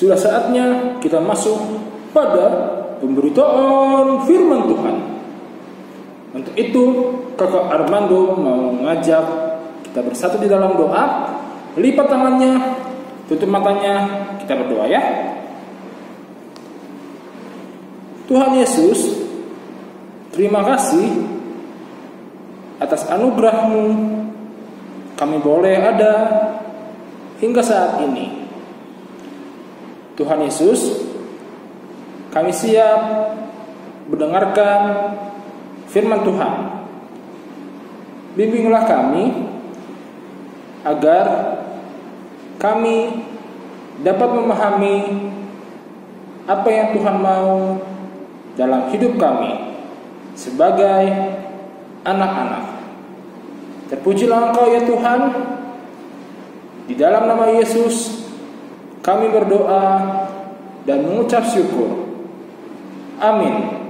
Sudah saatnya kita masuk pada pemberitaan firman Tuhan. Untuk itu, Kakak Armando mau mengajak kita bersatu di dalam doa. Lipat tangannya, tutup matanya, kita berdoa ya. Tuhan Yesus, terima kasih atas anugerah-Mu. Kami boleh ada hingga saat ini. Tuhan Yesus, kami siap mendengarkan firman Tuhan. Bimbinglah kami agar kami dapat memahami apa yang Tuhan mau dalam hidup kami sebagai anak-anak. Terpujilah Engkau ya Tuhan. Di dalam nama Yesus kami berdoa dan mengucap syukur. Amin.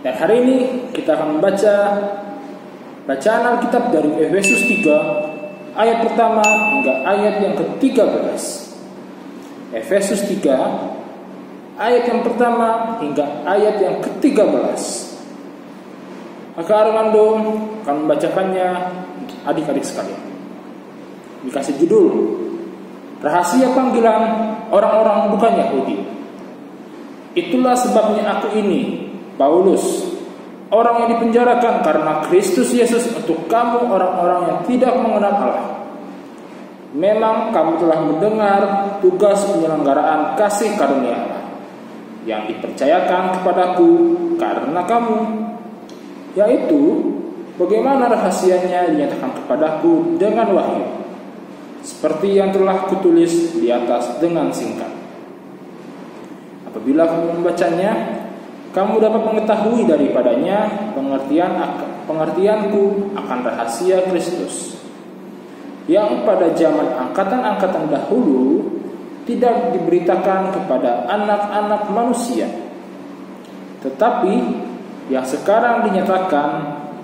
Dan hari ini kita akan membaca bacaan Alkitab dari Efesus 3 ayat pertama hingga ayat yang ke-13. Efesus 3 ayat yang pertama hingga ayat yang ke-13. Maka Armando akan membacakannya untuk adik-adik sekalian. Dikasih judul Rahasia Panggilan Orang-orang Bukan Yahudi. Itulah sebabnya aku ini, Paulus, orang yang dipenjarakan karena Kristus Yesus untuk kamu orang-orang yang tidak mengenal Allah. Memang kamu telah mendengar tugas penyelenggaraan kasih karunia Allah yang dipercayakan kepadaku karena kamu, yaitu bagaimana rahasianya dinyatakan kepadaku dengan wahyu, seperti yang telah kutulis di atas dengan singkat. Apabila kamu membacanya, kamu dapat mengetahui daripadanya pengertianku akan rahasia Kristus, yang pada zaman angkatan-angkatan dahulu tidak diberitakan kepada anak-anak manusia, tetapi yang sekarang dinyatakan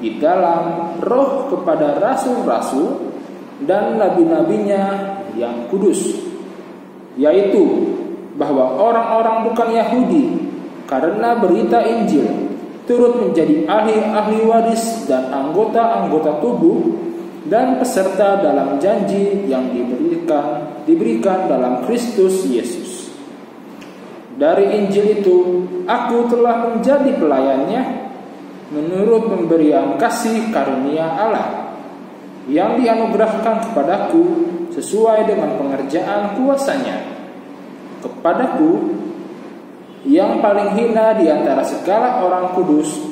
di dalam roh kepada rasul-rasul dan nabi-nabinya yang kudus, yaitu bahwa orang-orang bukan Yahudi karena berita Injil turut menjadi ahli-ahli waris dan anggota-anggota tubuh dan peserta dalam janji yang diberikan dalam Kristus Yesus. Dari Injil itu aku telah menjadi pelayannya menurut pemberian kasih karunia Allah yang dianugerahkan kepadaku sesuai dengan pengerjaan kuasanya, kepadaku yang paling hina di antara segala orang kudus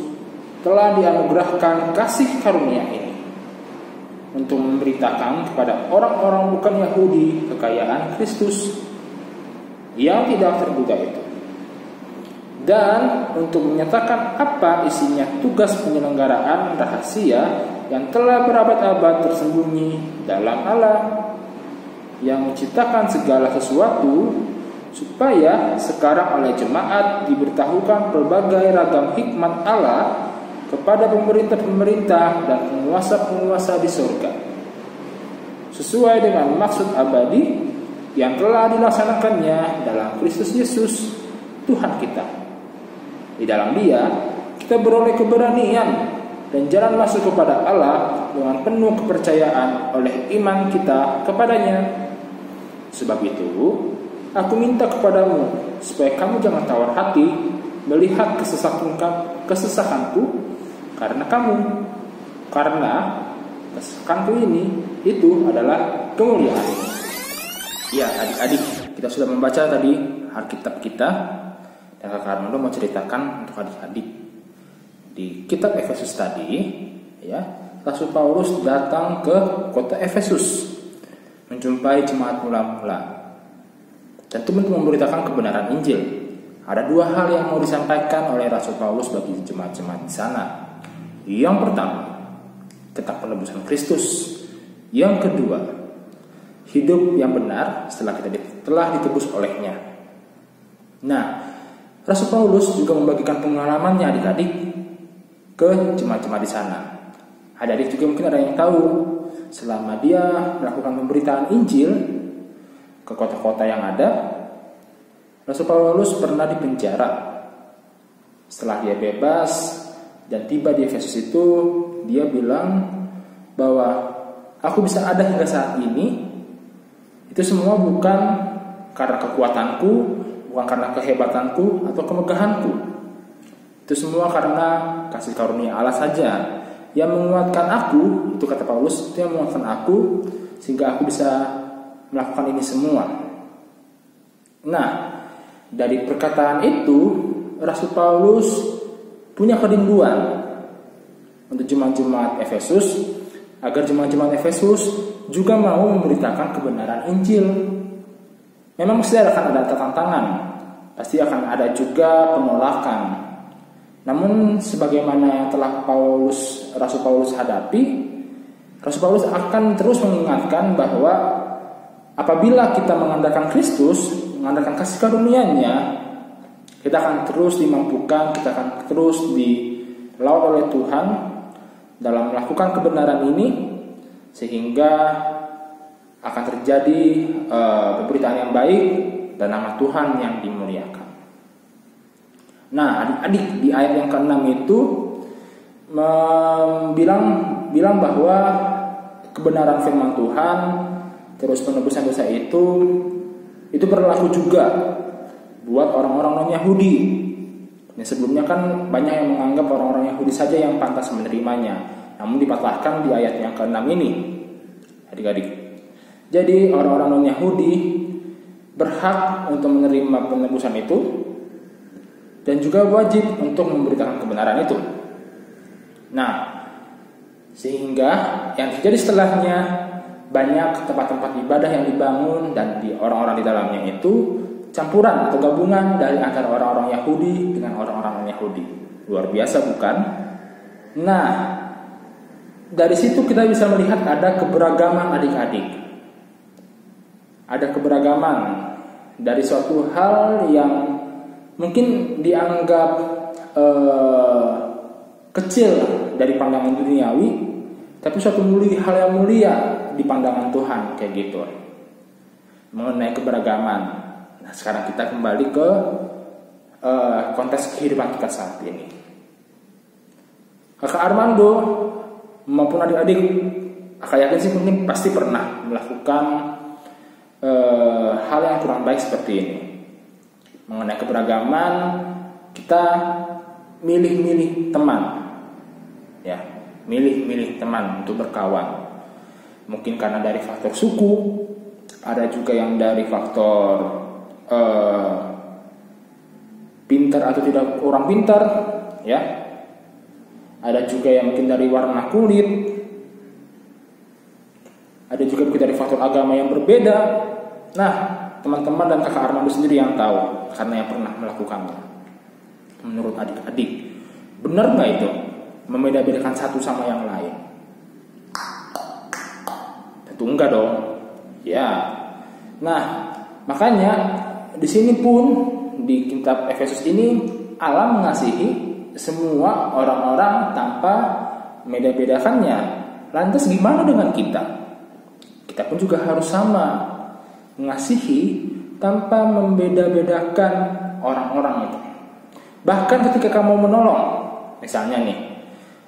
telah dianugerahkan kasih karunia ini untuk memberitakan kepada orang-orang bukan Yahudi kekayaan Kristus yang tidak terduga itu, dan untuk menyatakan apa isinya tugas penyelenggaraan rahasia yang telah berabad-abad tersembunyi dalam Allah yang menciptakan segala sesuatu, supaya sekarang oleh jemaat diberitahukan berbagai ragam hikmat Allah kepada pemerintah-pemerintah dan penguasa-penguasa di surga, sesuai dengan maksud abadi yang telah dilaksanakannya dalam Kristus Yesus Tuhan kita. Di dalam Dia kita beroleh keberanian dan jalan masuk kepada Allah dengan penuh kepercayaan oleh iman kita kepadanya. Sebab itu, aku minta kepadamu supaya kamu jangan tawar hati melihat kesesakanku karena kesesakanku ini itu adalah kemuliaan. Ya, adik-adik, kita sudah membaca tadi Alkitab kita, dan Kak Armando mau ceritakan untuk adik-adik di kitab Efesus tadi, ya, Rasul Paulus datang ke kota Efesus menjumpai jemaat mula-mula dan untuk memberitakan kebenaran Injil. Ada dua hal yang mau disampaikan oleh Rasul Paulus bagi jemaat-jemaat di sana. Yang pertama, tentang penebusan Kristus. Yang kedua, hidup yang benar setelah kita telah ditebus olehnya. Nah, Rasul Paulus juga membagikan pengalamannya adik-adik ke jemaat-jemaat di sana. Adik-adik juga mungkin ada yang tahu, selama dia melakukan pemberitaan Injil ke kota-kota yang ada, Rasul Paulus pernah dipenjara. Setelah dia bebas dan tiba di Efesus itu, dia bilang bahwa aku bisa ada hingga saat ini, itu semua bukan karena kekuatanku, bukan karena kehebatanku atau kemegahanku. Itu semua karena kasih karunia Allah saja yang menguatkan aku. Itu kata Paulus, itu yang menguatkan aku sehingga aku bisa melakukan ini semua. Nah, dari perkataan itu Rasul Paulus punya kerinduan untuk jemaat-jemaat Efesus, agar jemaat-jemaat Efesus juga mau memberitakan kebenaran Injil. Memang pasti akan ada tantangan, pasti akan ada juga penolakan. Namun sebagaimana yang telah Rasul Paulus hadapi, Rasul Paulus akan terus mengingatkan bahwa apabila kita mengandalkan Kristus, mengandalkan kasih karunia-Nya, kita akan terus dimampukan, kita akan terus dilawan oleh Tuhan dalam melakukan kebenaran ini, sehingga akan terjadi pemberitaan yang baik dan nama Tuhan yang dimuliakan. Nah, adik-adik, di ayat yang ke-6 itu bilang bahwa kebenaran firman Tuhan terus penebusan dosa itu berlaku juga buat orang-orang non-Yahudi. Yang sebelumnya kan banyak yang menganggap orang-orang Yahudi saja yang pantas menerimanya, namun dipatahkan di ayat yang ke-6 ini, adik-adik. Jadi orang-orang non-Yahudi berhak untuk menerima penebusan itu dan juga wajib untuk memberitakan kebenaran itu. Nah, sehingga yang terjadi setelahnya, banyak tempat-tempat ibadah yang dibangun dan di orang-orang di dalamnya itu campuran atau gabungan dari antara orang-orang Yahudi dengan orang-orang non-Yahudi. Luar biasa bukan? Nah, dari situ kita bisa melihat ada keberagaman adik-adik. Ada keberagaman dari suatu hal yang mungkin dianggap kecil dari pandangan duniawi, tapi suatu hal yang mulia di pandangan Tuhan, kayak gitu. Mengenai keberagaman. Nah, sekarang kita kembali ke konteks kehidupan kita saat ini. Kakak Armando maupun adik-adik, kakak yakin sih mungkin pasti pernah melakukan hal yang kurang baik seperti ini. Mengenai keberagaman, kita milih-milih teman, ya, milih-milih teman untuk berkawan. Mungkin karena dari faktor suku, ada juga yang dari faktor pintar atau tidak orang pintar, ya. Ada juga yang mungkin dari warna kulit, ada juga mungkin dari faktor agama yang berbeda. Nah, teman-teman dan kakak Armando sendiri yang tahu, karena yang pernah melakukannya. Menurut adik-adik, benar nggak itu membeda-bedakan satu sama yang lain? Tentu enggak dong, ya. Nah, makanya di sini pun di kitab Efesus ini Allah mengasihi semua orang-orang tanpa membeda-bedakannya. Lantas gimana dengan kita? Kita pun juga harus sama, mengasihi tanpa membeda-bedakan orang-orang itu. Bahkan ketika kamu menolong, misalnya nih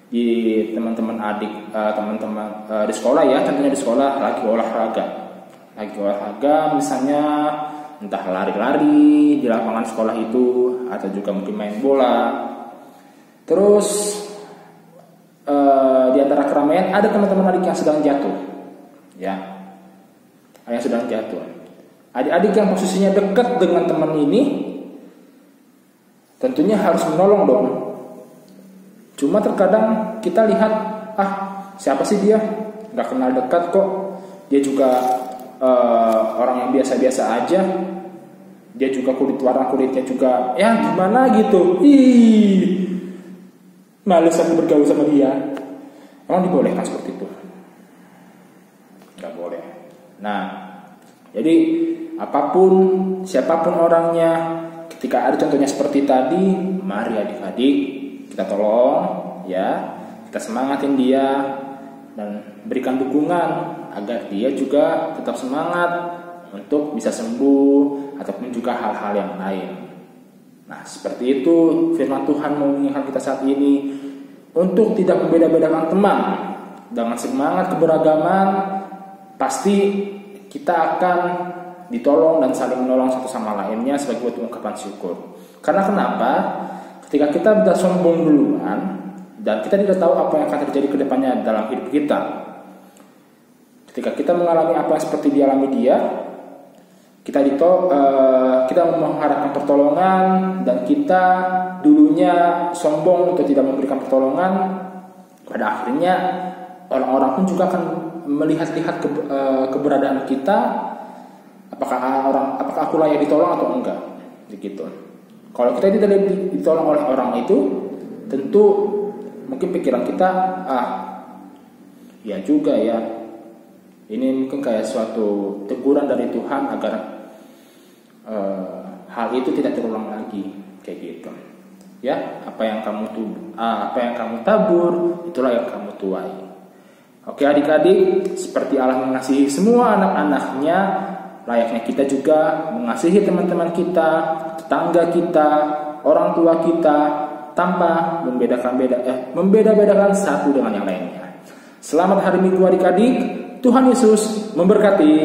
di teman-teman adik, teman-teman di sekolah ya, tentunya di sekolah lagi olahraga, misalnya entah lari-lari di lapangan sekolah itu, atau juga mungkin main bola. Terus di antara keramaian ada teman-teman adik yang sedang jatuh, ya, ada yang sedang jatuh. Adik-adik yang posisinya dekat dengan teman ini tentunya harus menolong dong. Cuma terkadang kita lihat, siapa sih dia? Gak kenal dekat kok. Dia juga orang yang biasa-biasa aja. Dia juga warna kulitnya juga ya gimana gitu. Males aku bergaul sama dia. Emang dibolehkan seperti itu? Gak boleh. Nah, jadi siapapun orangnya, ketika ada contohnya seperti tadi, mari adik-adik kita tolong, ya, kita semangatin dia dan berikan dukungan agar dia juga tetap semangat untuk bisa sembuh ataupun juga hal-hal yang lain. Nah, seperti itu firman Tuhan mau mengingatkan kita saat ini untuk tidak membeda-bedakan teman. Dengan semangat keberagaman pasti kita akan ditolong dan saling menolong satu sama lainnya sebagai bentuk ungkapan syukur. Karena kenapa? Ketika kita sudah sombong duluan dan kita tidak tahu apa yang akan terjadi ke depannya dalam hidup kita. Ketika kita mengalami apa yang seperti dialami dia, kita mengharapkan pertolongan dan kita dulunya sombong untuk tidak memberikan pertolongan, pada akhirnya orang-orang pun juga akan melihat-lihat keberadaan kita, apakah aku layak ditolong atau enggak, begitu. Kalau kita tidak ditolong oleh orang itu, tentu mungkin pikiran kita, ya juga ya, ini mungkin kayak suatu teguran dari Tuhan agar hal itu tidak terulang lagi, kayak gitu. Ya, apa yang kamu tabur, itulah yang kamu tuai. Oke adik-adik, seperti Allah mengasihi semua anak-anaknya, layaknya kita juga mengasihi teman-teman kita, tetangga kita, orang tua kita, tanpa membeda-bedakan satu dengan yang lainnya. Selamat hari Minggu adik-adik, Tuhan Yesus memberkati.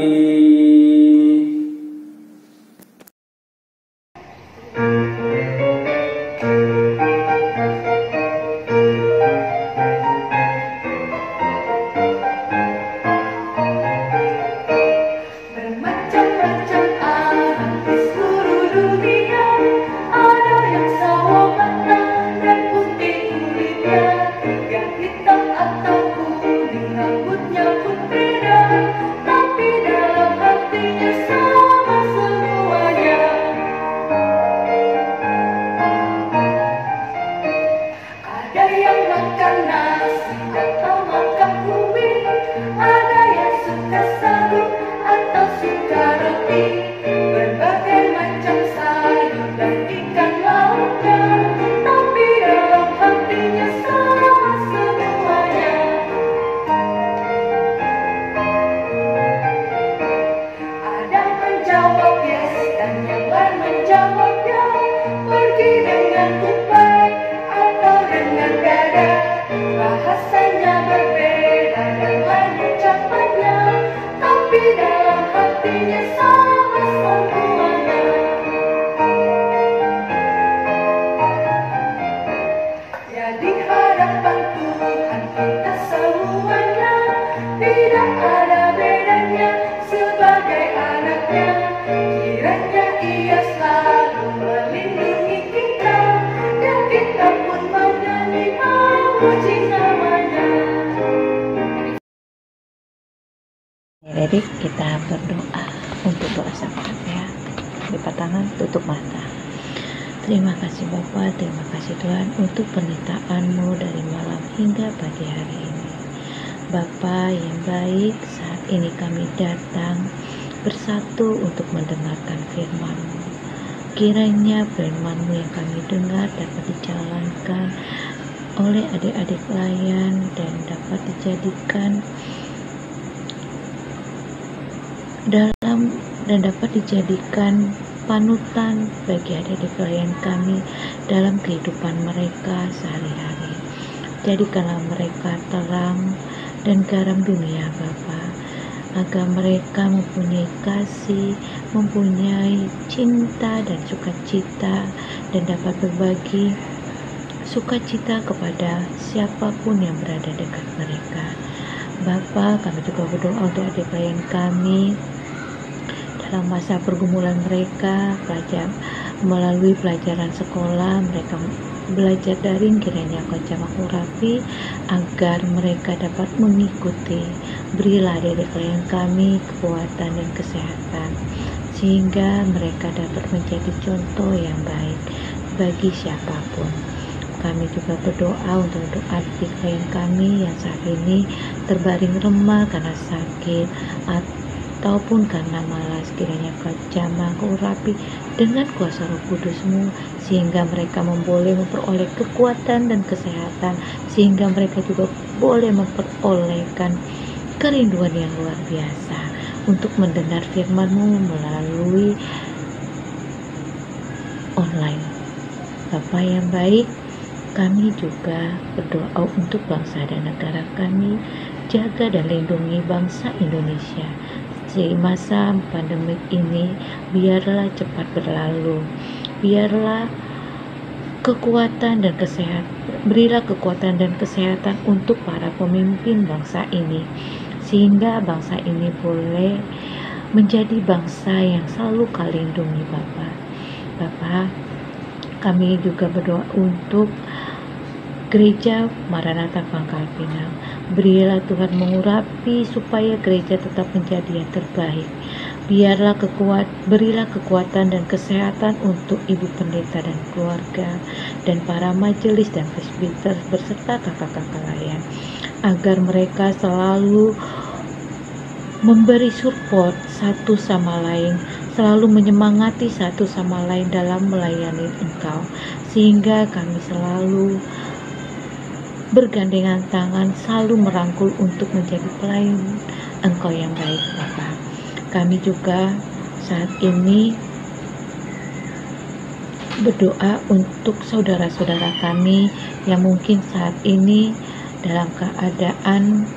Kiranya ia selalu melindungi kita. adik-adik kita berdoa untuk doa syafaat ya. Lipat tangan, tutup mata. Terima kasih Bapa, terima kasih Tuhan untuk pernyataan-Mu dari malam hingga pagi hari ini. Bapa yang baik, saat ini kami datang bersatu untuk mendengarkan firman-Mu. Kiranya firman-Mu yang kami dengar dapat dijalankan oleh adik-adik layan dan dapat dijadikan panutan bagi adik-adik klien kami dalam kehidupan mereka sehari-hari. Jadikanlah mereka terang dan garam dunia Bapa, agar mereka mempunyai kasih, mempunyai cinta dan sukacita, dan dapat berbagi sukacita kepada siapapun yang berada dekat mereka. Bapa, kami juga berdoa untuk adik klien kami dalam masa pergumulan mereka, melalui pelajaran sekolah, mereka belajar daring, kiranya Kau jamah urapi agar mereka dapat mengikuti. Berilah adik klien kami kekuatan dan kesehatan, sehingga mereka dapat menjadi contoh yang baik bagi siapapun. Kami juga berdoa untuk adik klien kami yang saat ini terbaring lemah karena sakit ataupun karena malas, kiranya Kau jamah, Kau urapi dengan kuasa Roh Kudus-Mu, sehingga mereka memperoleh kekuatan dan kesehatan, sehingga mereka juga boleh memperolehkan kerinduan yang luar biasa untuk mendengar firman-Mu melalui online. Bapa yang baik, kami juga berdoa untuk bangsa dan negara kami. Jaga dan lindungi bangsa Indonesia. Di masa pandemik ini, biarlah cepat berlalu. Biarlah berilah kekuatan dan kesehatan untuk para pemimpin bangsa ini, sehingga bangsa ini boleh menjadi bangsa yang selalu Kau lindungi Bapa. Kami juga berdoa untuk Gereja Maranatha Pangkal Pinang. Berilah Tuhan mengurapi supaya gereja tetap menjadi yang terbaik. Berilah kekuatan dan kesehatan untuk ibu pendeta dan keluarga, dan para majelis dan presbiter beserta kakak-kakak layan, agar mereka selalu memberi support satu sama lain, selalu menyemangati satu sama lain dalam melayani Engkau, sehingga kami selalu bergandengan tangan, selalu merangkul untuk menjadi pelayan Engkau yang baik Bapa. Kami juga saat ini berdoa untuk saudara-saudara kami yang mungkin saat ini dalam keadaan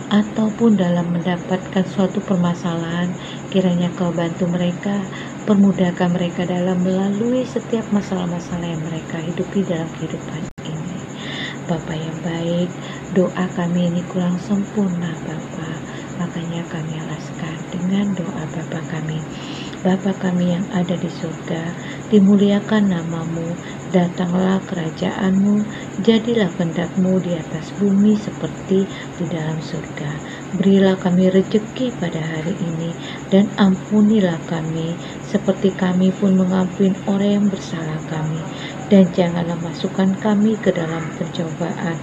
ataupun dalam mendapatkan suatu permasalahan. Kiranya Kau bantu mereka, permudahkan mereka dalam melalui setiap masalah-masalah yang mereka hidupi dalam kehidupan ini. Bapa yang baik, doa kami ini kurang sempurna Bapa, makanya kami alaskan dengan doa Bapa kami. Bapa kami yang ada di surga, dimuliakan nama-Mu, datanglah kerajaan-Mu, jadilah kehendak-Mu di atas bumi seperti di dalam surga. Berilah kami rejeki pada hari ini, dan ampunilah kami seperti kami pun mengampuni orang yang bersalah kami. Dan janganlah masukkan kami ke dalam pencobaan,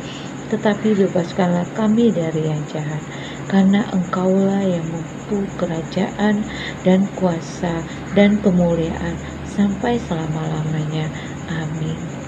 tetapi bebaskanlah kami dari yang jahat. Karena Engkaulah yang mampu kerajaan dan kuasa dan kemuliaan sampai selama-lamanya. Amin.